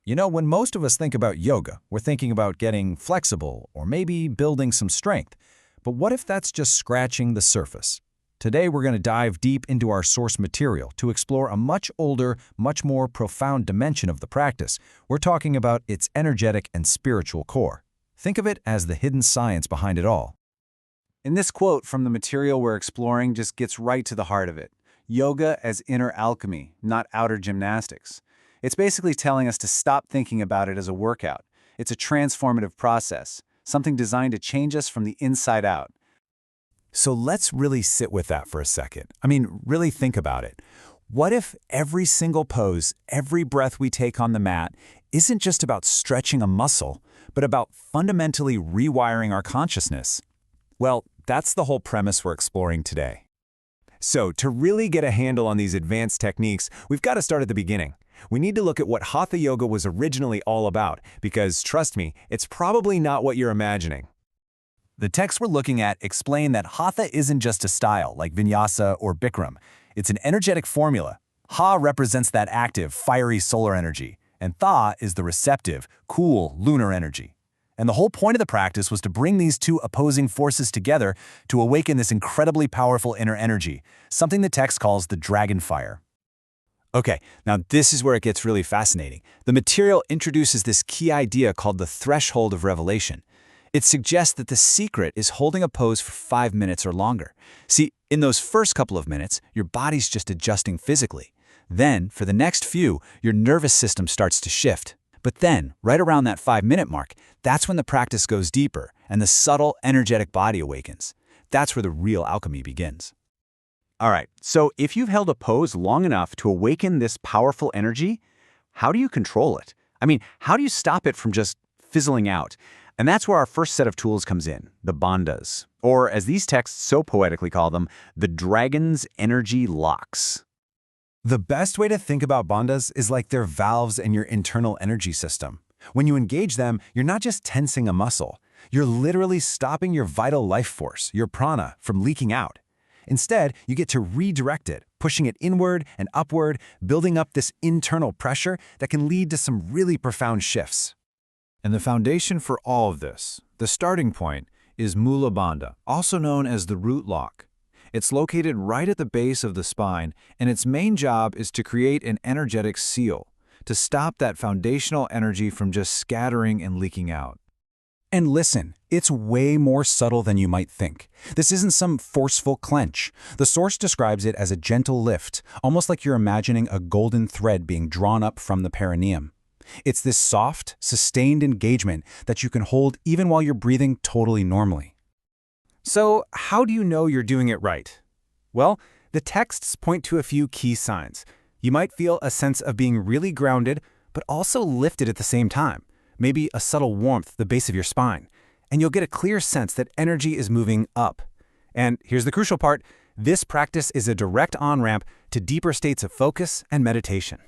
You know, when most of us think about yoga, we're thinking about getting flexible or maybe building some strength. But what if that's just scratching the surface? Today, we're going to dive deep into our source material to explore a much older, much more profound dimension of the practice. We're talking about its energetic and spiritual core. Think of it as the hidden science behind it all. And this quote from the material we're exploring just gets right to the heart of it. Yoga as inner alchemy, not outer gymnastics. It's basically telling us to stop thinking about it as a workout. It's a transformative process, something designed to change us from the inside out. So let's really sit with that for a second. Really think about it. What if every single pose, every breath we take on the mat isn't just about stretching a muscle, but about fundamentally rewiring our consciousness? Well, that's the whole premise we're exploring today. So to really get a handle on these advanced techniques, we've got to start at the beginning. We need to look at what Hatha Yoga was originally all about, because trust me, it's probably not what you're imagining. The texts we're looking at explain that Hatha isn't just a style like Vinyasa or Bikram. It's an energetic formula. Ha represents that active, fiery solar energy, and Tha is the receptive, cool, lunar energy. And the whole point of the practice was to bring these two opposing forces together to awaken this incredibly powerful inner energy, something the text calls the dragon fire. Okay, now this is where it gets really fascinating. The material introduces this key idea called the threshold of revelation. It suggests that the secret is holding a pose for 5 minutes or longer. See, in those first couple of minutes, your body's just adjusting physically. Then, for the next few, your nervous system starts to shift. But then, right around that 5-minute mark, that's when the practice goes deeper and the subtle, energetic body awakens. That's where the real alchemy begins. All right, so if you've held a pose long enough to awaken this powerful energy, how do you control it? How do you stop it from just fizzling out? And that's where our first set of tools comes in, the bandhas, or as these texts so poetically call them, the dragon's energy locks. The best way to think about bandhas is like they're valves in your internal energy system. When you engage them, you're not just tensing a muscle. You're literally stopping your vital life force, your prana, from leaking out. Instead, you get to redirect it, pushing it inward and upward, building up this internal pressure that can lead to some really profound shifts. And the foundation for all of this, the starting point, is Mula Bandha, also known as the root lock. It's located right at the base of the spine, and its main job is to create an energetic seal, to stop that foundational energy from just scattering and leaking out. And listen, it's way more subtle than you might think. This isn't some forceful clench. The source describes it as a gentle lift, almost like you're imagining a golden thread being drawn up from the perineum. It's this soft, sustained engagement that you can hold even while you're breathing totally normally. So, how do you know you're doing it right? Well, the texts point to a few key signs. You might feel a sense of being really grounded, but also lifted at the same time. Maybe a subtle warmth at the base of your spine. And you'll get a clear sense that energy is moving up. And here's the crucial part. This practice is a direct on-ramp to deeper states of focus and meditation.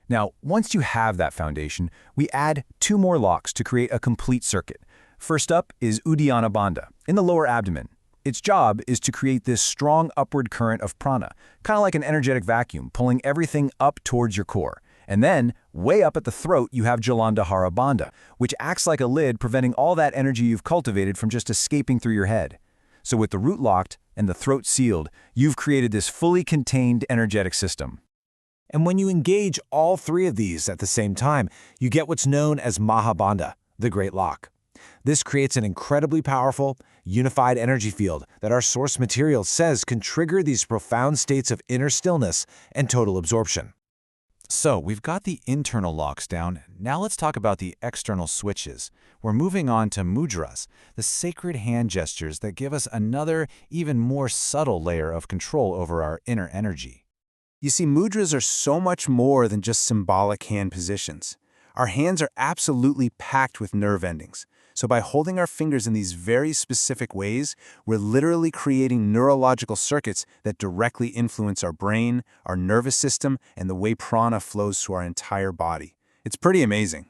Now, once you have that foundation, we add 2 more locks to create a complete circuit. First up is Uddiyana Bandha, in the lower abdomen. Its job is to create this strong upward current of prana, kind of like an energetic vacuum, pulling everything up towards your core. And then, way up at the throat, you have Jalandhara Bandha, which acts like a lid, preventing all that energy you've cultivated from just escaping through your head. So with the root locked and the throat sealed, you've created this fully contained energetic system. And when you engage all 3 of these at the same time, you get what's known as Mahabandha, the Great Lock. This creates an incredibly powerful, unified energy field that our source material says can trigger these profound states of inner stillness and total absorption. So, we've got the internal locks down. Now let's talk about the external switches. We're moving on to mudras, the sacred hand gestures that give us another, even more subtle layer of control over our inner energy. You see, mudras are so much more than just symbolic hand positions. Our hands are absolutely packed with nerve endings. So by holding our fingers in these very specific ways, we're literally creating neurological circuits that directly influence our brain, our nervous system, and the way prana flows through our entire body. It's pretty amazing.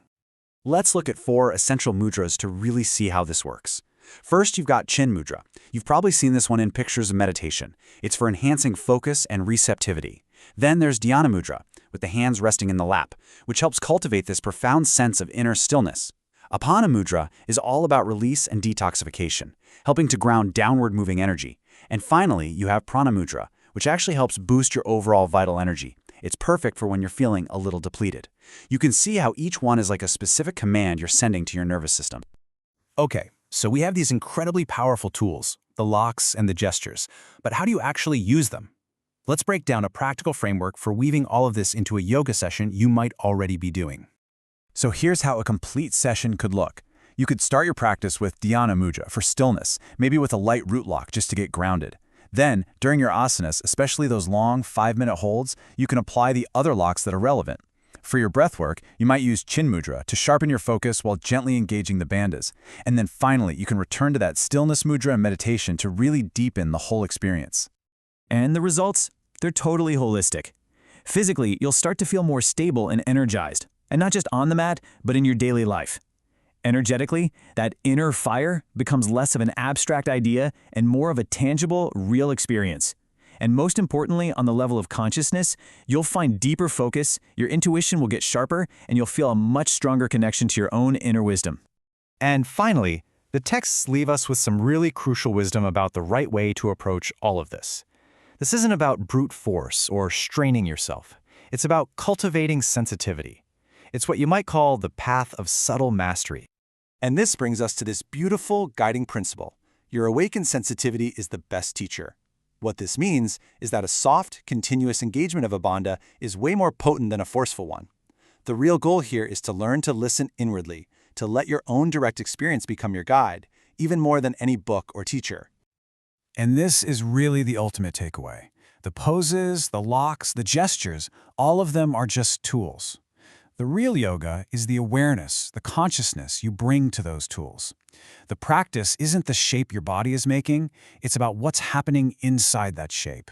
Let's look at 4 essential mudras to really see how this works. First, you've got Chin Mudra. You've probably seen this one in pictures of meditation. It's for enhancing focus and receptivity. Then there's Dhyana Mudra, with the hands resting in the lap, which helps cultivate this profound sense of inner stillness. Apana Mudra is all about release and detoxification, helping to ground downward moving energy. And finally, you have Prana Mudra, which actually helps boost your overall vital energy. It's perfect for when you're feeling a little depleted. You can see how each one is like a specific command you're sending to your nervous system. Okay, so we have these incredibly powerful tools, the locks and the gestures, but how do you actually use them? Let's break down a practical framework for weaving all of this into a yoga session you might already be doing. So here's how a complete session could look. You could start your practice with Dhyana Mudra for stillness, maybe with a light root lock just to get grounded. Then, during your asanas, especially those long 5-minute holds, you can apply the other locks that are relevant. For your breath work, you might use Chin Mudra to sharpen your focus while gently engaging the bandhas. And then finally, you can return to that stillness mudra and meditation to really deepen the whole experience. And the results? They're totally holistic. Physically, you'll start to feel more stable and energized, and not just on the mat, but in your daily life. Energetically, that inner fire becomes less of an abstract idea and more of a tangible, real experience. And most importantly, on the level of consciousness, you'll find deeper focus, your intuition will get sharper, and you'll feel a much stronger connection to your own inner wisdom. And finally, the texts leave us with some really crucial wisdom about the right way to approach all of this. This isn't about brute force or straining yourself. It's about cultivating sensitivity. It's what you might call the path of subtle mastery. And this brings us to this beautiful guiding principle. Your awakened sensitivity is the best teacher. What this means is that a soft, continuous engagement of a bandha is way more potent than a forceful one. The real goal here is to learn to listen inwardly, to let your own direct experience become your guide, even more than any book or teacher. And this is really the ultimate takeaway. The poses, the locks, the gestures, all of them are just tools. The real yoga is the awareness, the consciousness you bring to those tools. The practice isn't the shape your body is making, it's about what's happening inside that shape.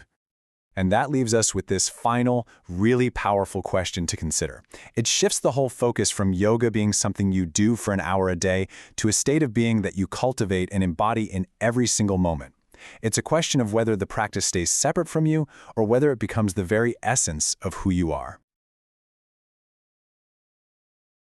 And that leaves us with this final, really powerful question to consider. It shifts the whole focus from yoga being something you do for an hour a day to a state of being that you cultivate and embody in every single moment. It's a question of whether the practice stays separate from you or whether it becomes the very essence of who you are.